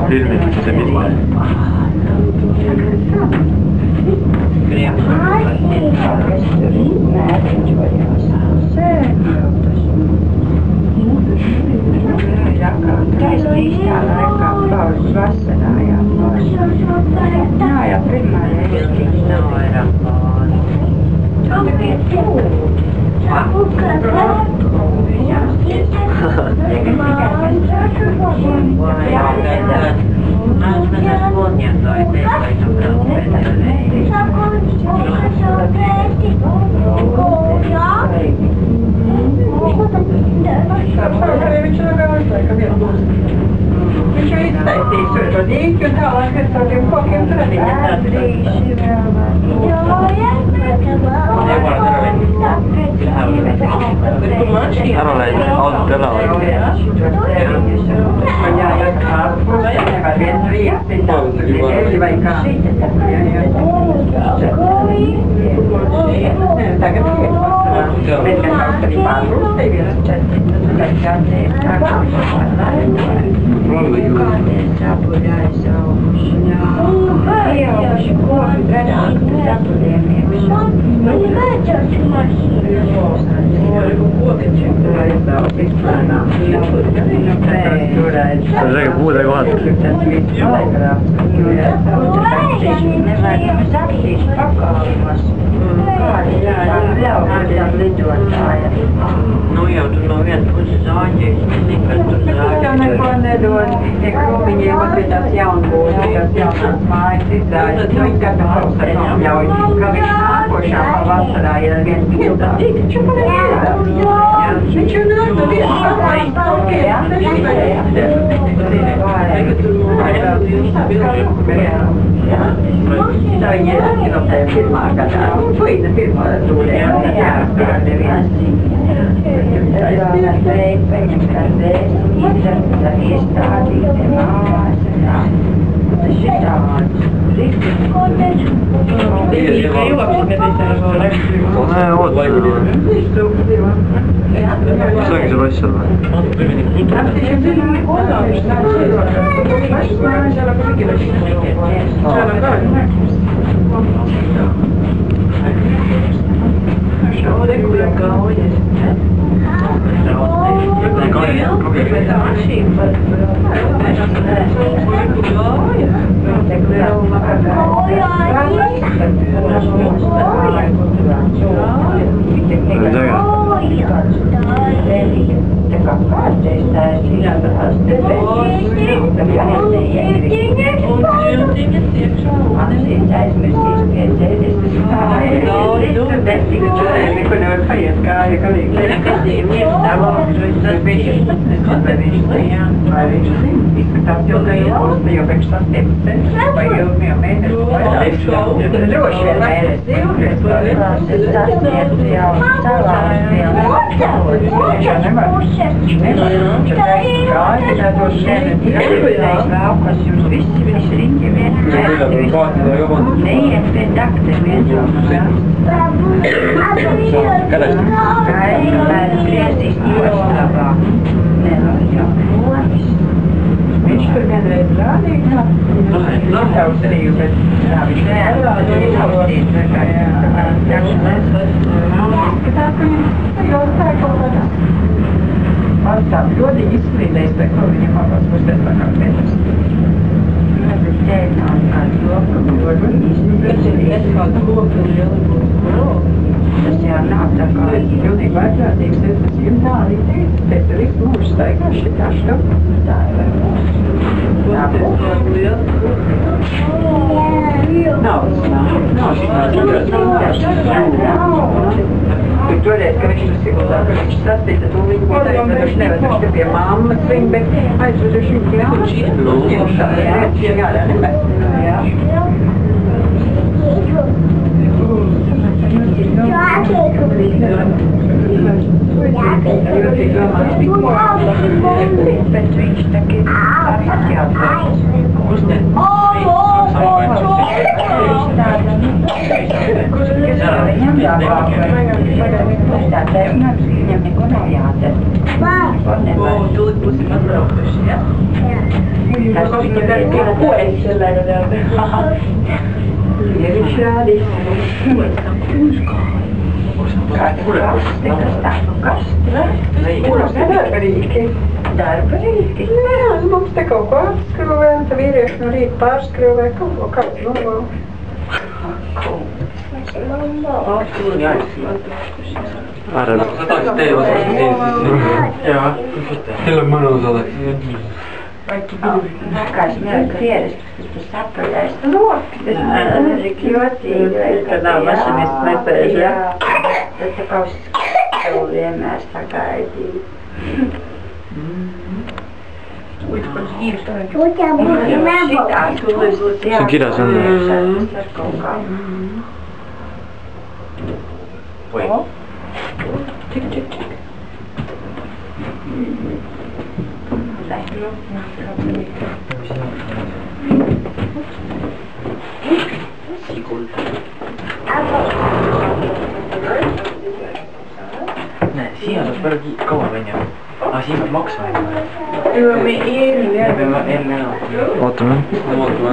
Ilmeisesti se mitään. Bet viņš tagad arī jāatbrauc. Kus ne? Viņam jāvāk, viņam neko nav jādara. Tūlīt būsim atbraukuši, ja? Tas viņa bija viņš rādīs. Darbarīgi. Nē, mums te kaut ko apskrūvēm, te vīrieši no rīta pārskrūvē, kaut ko kādu novēl. Arra. Sataanko teillä osaa Joo. Silloin mun osalle. Kāds mēs pieredzes, tas sapratēs loki, tas man tik jocīgi. Kad nav mašīnas nepēž, ja? Tas tā kā uz skolu vienmēr sagaidīja. Se on kirjas on. Voi. Tik. Näe, siinä on paljon kauan venjää. Siinä peab maksma enne. Joo, me eelmine Me peame enne enam. Ootame. Ootame.